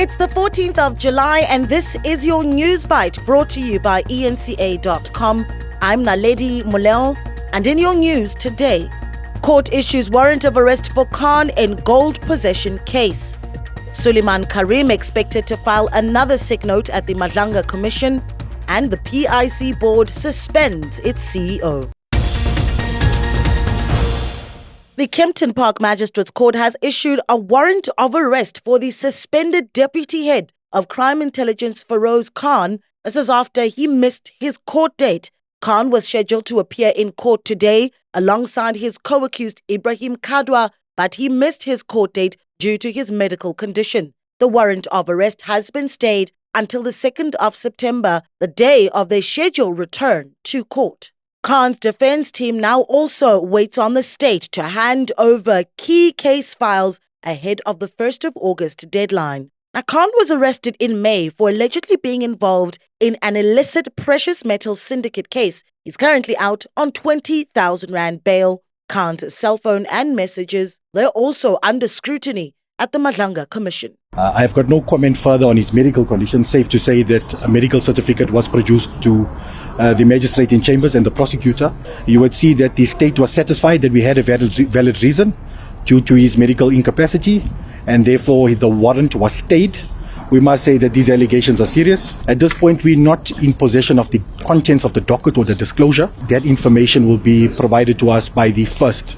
It's the 14th of July and this is your News Bite brought to you by eNCA.com. I'm Naledi Muleo and in your news today, court issues warrant of arrest for Khan in gold possession case. Suliman Carrim expected to file another sick note at the Madlanga Commission, and the PIC board suspends its CEO. The Kempton Park Magistrates Court has issued a warrant of arrest for the suspended deputy head of crime intelligence Feroz Khan. This is after he missed his court date. Khan was scheduled to appear in court today alongside his co-accused Ibrahim Kadwa, but he missed his court date due to his medical condition. The warrant of arrest has been stayed until the 2nd of September, the day of their scheduled return to court. Khan's defense team now also waits on the state to hand over key case files ahead of the 1st of August deadline. Now, Khan was arrested in May for allegedly being involved in an illicit precious metal syndicate case. He's currently out on 20,000 Rand bail. Khan's cell phone and messages, they're also under scrutiny at the Madlanga Commission. I have got no comment further on his medical condition. Safe to say that a medical certificate was produced to the magistrate in chambers and the prosecutor. You would see that the state was satisfied that we had a valid reason due to his medical incapacity, and therefore the warrant was stayed. We must say that these allegations are serious. At this point, we're not in possession of the contents of the docket or the disclosure. That information will be provided to us by the 1st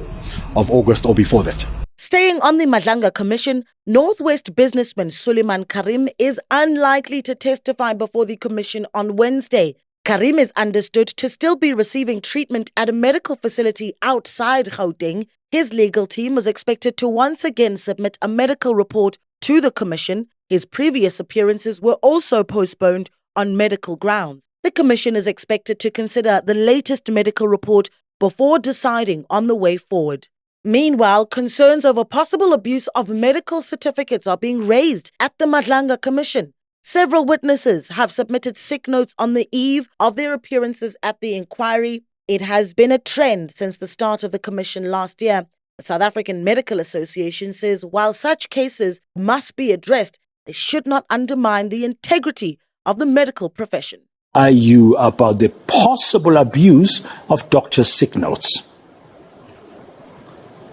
of August or before that. Staying on the Madlanga Commission, Northwest businessman Suliman Carrim is unlikely to testify before the commission on Wednesday. Carrim is understood to still be receiving treatment at a medical facility outside Gauteng. His legal team was expected to once again submit a medical report to the commission. His previous appearances were also postponed on medical grounds. The commission is expected to consider the latest medical report before deciding on the way forward. Meanwhile, concerns over possible abuse of medical certificates are being raised at the Madlanga Commission. Several witnesses have submitted sick notes on the eve of their appearances at the inquiry. It has been a trend since the start of the commission last year. The South African Medical Association says while such cases must be addressed, they should not undermine the integrity of the medical profession. Are you about the possible abuse of doctors' sick notes?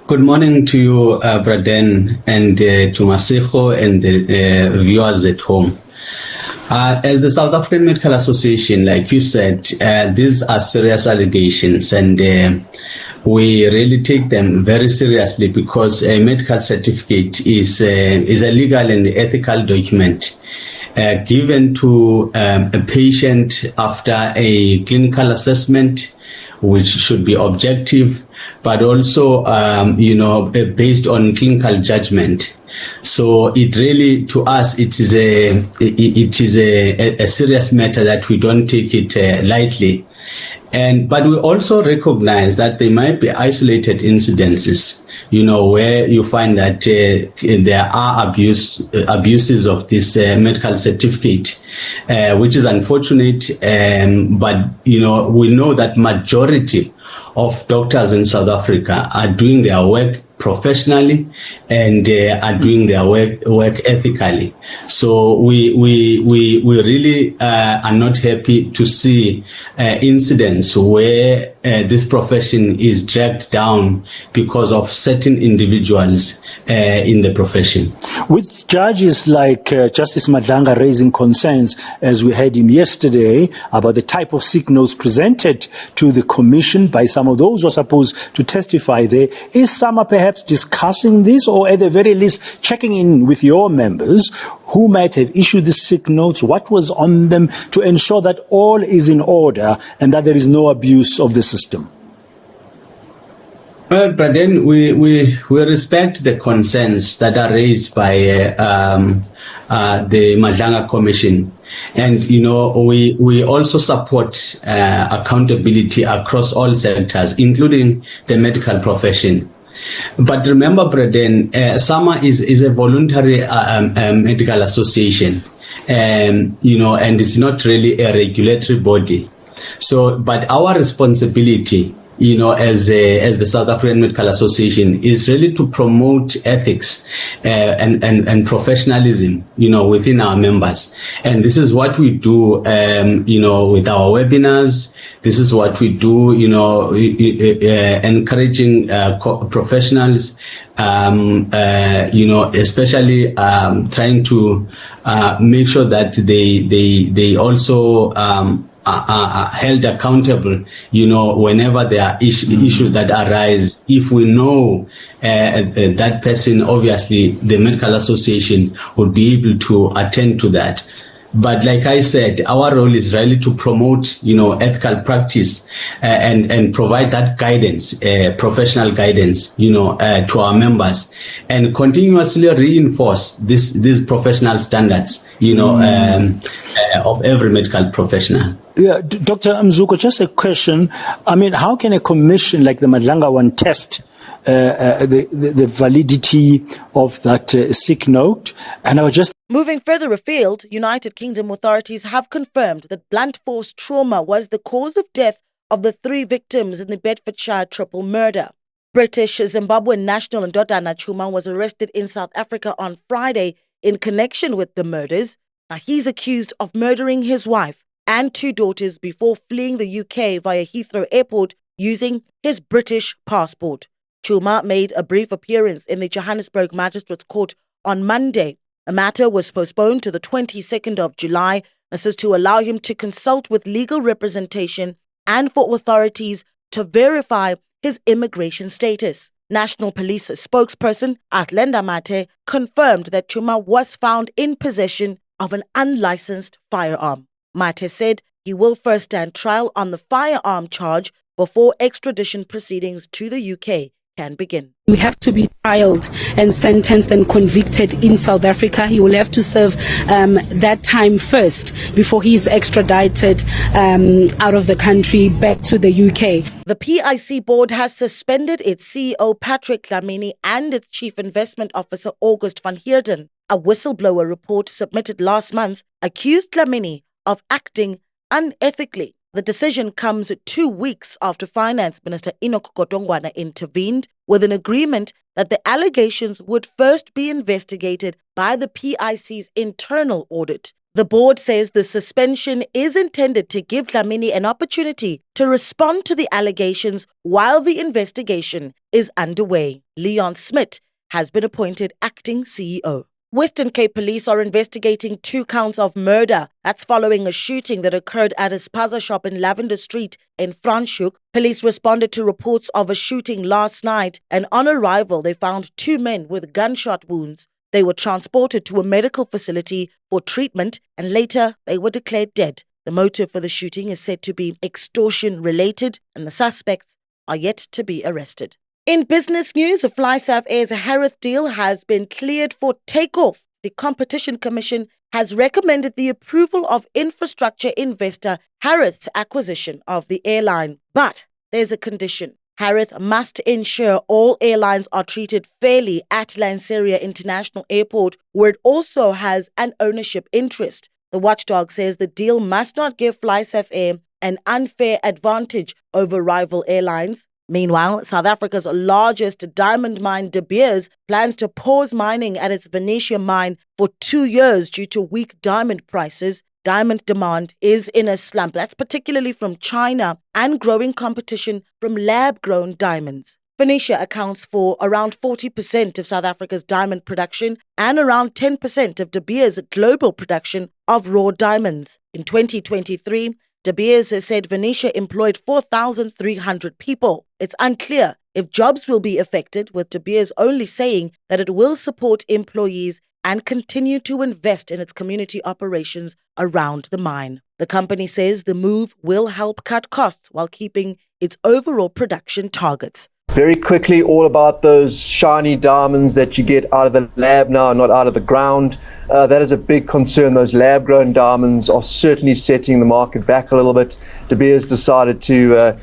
Good morning to you, Braden, and to Maseko and the viewers at home. As the South African Medical Association, like you said, these are serious allegations, and we really take them very seriously because a medical certificate is a legal and ethical document given to a patient after a clinical assessment, which should be objective, but also, based on clinical judgment. So it really, to us, it is a serious matter that we don't take it lightly. But we also recognize that there might be isolated incidences, where you find that there are abuses of this medical certificate, which is unfortunate. But, we know that majority of doctors in South Africa are doing their work professionally and are doing their work ethically. So we really are not happy to see incidents where this profession is dragged down because of certain individuals in the profession. With judges like Justice Madlanga raising concerns, as we heard him yesterday, about the type of sick notes presented to the commission by some of those who are supposed to testify there, is SAMA perhaps discussing this, or at the very least checking in with your members who might have issued the sick notes, what was on them, to ensure that all is in order and that there is no abuse of the system? Well, Braden, we respect the concerns that are raised by the Madlanga Commission. And, we also support accountability across all sectors, including the medical profession. But remember, Braden, SAMA is a voluntary medical association, and it's not really a regulatory body. So, but our responsibility as the South African Medical Association, is really to promote ethics and professionalism, within our members. And this is what we do, with our webinars. This is what we do, encouraging professionals, especially trying to make sure that they also are held accountable, whenever there are issues that arise. If we know that person, obviously the medical association would be able to attend to that. But like I said, our role is really to promote, ethical practice and provide that guidance, professional guidance, to our members, and continuously reinforce these professional standards, of every medical professional. Yeah, Dr. Mzuko, just a question. I mean, how can a commission like the Madlanga one test the validity of that sick note? And I was just moving further afield, United Kingdom authorities have confirmed that blunt force trauma was the cause of death of the 3 victims in the Bedfordshire triple murder. British Zimbabwean national Ndodana Tshuma was arrested in South Africa on Friday in connection with the murders. Now, he's accused of murdering his wife and 2 daughters before fleeing the UK via Heathrow Airport using his British passport. Tshuma made a brief appearance in the Johannesburg Magistrates Court on Monday. The matter was postponed to the 22nd of July. This is to allow him to consult with legal representation and for authorities to verify his immigration status. National Police spokesperson Atlenda Mate confirmed that Tshuma was found in possession of an unlicensed firearm. Mate said he will first stand trial on the firearm charge before extradition proceedings to the UK can begin. We have to be trialed and sentenced and convicted in South Africa. He will have to serve that time first before he is extradited out of the country back to the UK. The PIC board has suspended its CEO Patrick Dlamini and its chief investment officer August van Heerden. A whistleblower report submitted last month accused Dlamini of acting unethically. The decision comes 2 weeks after Finance Minister Enoch Godongwana intervened with an agreement that the allegations would first be investigated by the PIC's internal audit. The board says the suspension is intended to give Dlamini an opportunity to respond to the allegations while the investigation is underway. Leon Smith has been appointed acting CEO. Western Cape Police are investigating 2 counts of murder. That's following a shooting that occurred at a Spaza-Shop in Lavender Street in Franschhoek. Police responded to reports of a shooting last night, and on arrival they found 2 men with gunshot wounds. They were transported to a medical facility for treatment and later they were declared dead. The motive for the shooting is said to be extortion-related and the suspects are yet to be arrested. In business news, FlySafair's Harith deal has been cleared for takeoff. The Competition Commission has recommended the approval of infrastructure investor Harith's acquisition of the airline. But there's a condition. Harith must ensure all airlines are treated fairly at Lanseria International Airport, where it also has an ownership interest. The watchdog says the deal must not give FlySafair an unfair advantage over rival airlines. Meanwhile, South Africa's largest diamond mine, De Beers, plans to pause mining at its Venetia mine for 2 years due to weak diamond prices. Diamond demand is in a slump. That's particularly from China and growing competition from lab-grown diamonds. Venetia accounts for around 40% of South Africa's diamond production and around 10% of De Beers' global production of raw diamonds. In 2023, De Beers said Venetia employed 4,300 people. It's unclear if jobs will be affected, with De Beers only saying that it will support employees and continue to invest in its community operations around the mine. The company says the move will help cut costs while keeping its overall production targets. Very quickly, all about those shiny diamonds that you get out of the lab now, not out of the ground. That is a big concern. Those lab-grown diamonds are certainly setting the market back a little bit. De Beers decided to,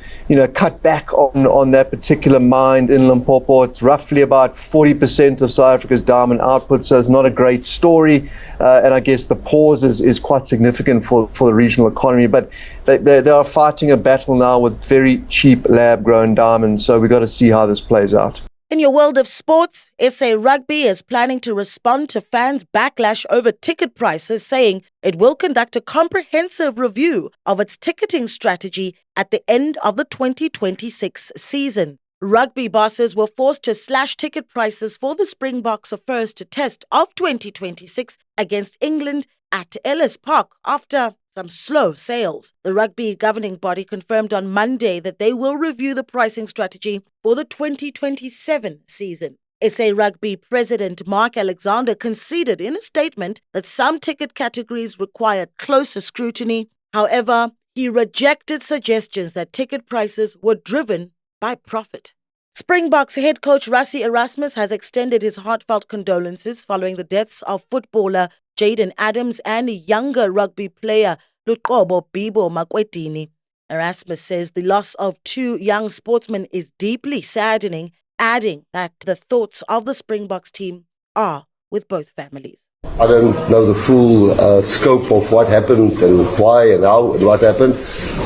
cut back on that particular mine in Limpopo. It's roughly about 40% of South Africa's diamond output, so it's not a great story. And I guess the pause is quite significant for the regional economy. But they are fighting a battle now with very cheap lab-grown diamonds, so we've got to see how this plays out. In your world of sports, SA Rugby is planning to respond to fans' backlash over ticket prices, saying it will conduct a comprehensive review of its ticketing strategy at the end of the 2026 season. Rugby bosses were forced to slash ticket prices for the Springboks' first test of 2026 against England at Ellis Park after some slow sales. The rugby governing body confirmed on Monday that they will review the pricing strategy for the 2027 season. SA Rugby President Mark Alexander conceded in a statement that some ticket categories required closer scrutiny. However, he rejected suggestions that ticket prices were driven by profit. Springboks head coach Rassie Erasmus has extended his heartfelt condolences following the deaths of footballer Jaden Adams and younger rugby player Luqobo Bibo Makwetini. Erasmus says the loss of two young sportsmen is deeply saddening, adding that the thoughts of the Springboks team are with both families. I don't know the full scope of what happened and why and how and what happened.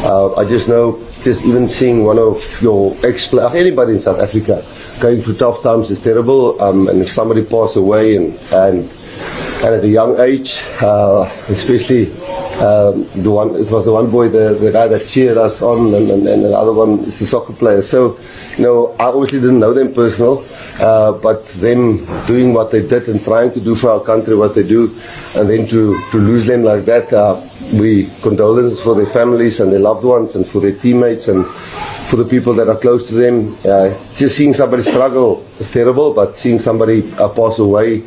I just know, just even seeing one of your anybody in South Africa going through tough times is terrible. And if somebody passes away and at a young age, especially it was the one boy, the guy that cheered us on, and the other one is the soccer player. So, I obviously didn't know them personal, but them doing what they did and trying to do for our country what they do, and then to lose them like that, we condolences for their families and their loved ones and for their teammates and for the people that are close to them. Just seeing somebody struggle is terrible, but seeing somebody pass away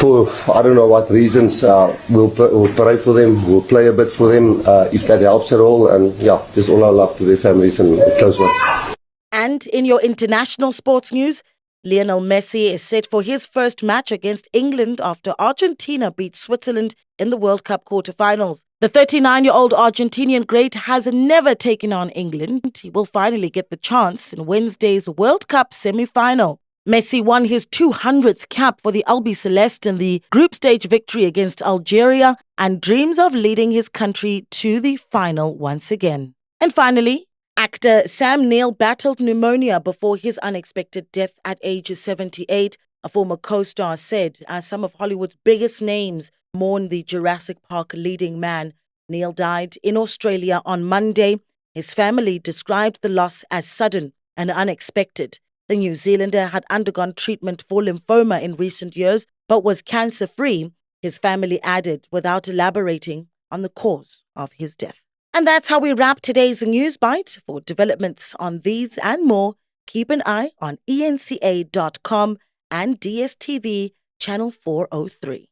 for I don't know what reasons, we'll pray for them, we'll play a bit for them if that helps at all, and just all our love to their families and close ones. And in your international sports news, Lionel Messi is set for his first match against England after Argentina beat Switzerland in the World Cup quarterfinals. The 39-year-old Argentinian great has never taken on England. He will finally get the chance in Wednesday's World Cup semi-final. Messi won his 200th cap for the Albi Celeste in the group stage victory against Algeria and dreams of leading his country to the final once again. And finally, actor Sam Neill battled pneumonia before his unexpected death at age 78. A former co-star said, as some of Hollywood's biggest names mourn the Jurassic Park leading man, Neill died in Australia on Monday. His family described the loss as sudden and unexpected. The New Zealander had undergone treatment for lymphoma in recent years, but was cancer-free, his family added, without elaborating on the cause of his death. And that's how we wrap today's News Bite. For developments on these and more, keep an eye on eNCA.com and DSTV Channel 403.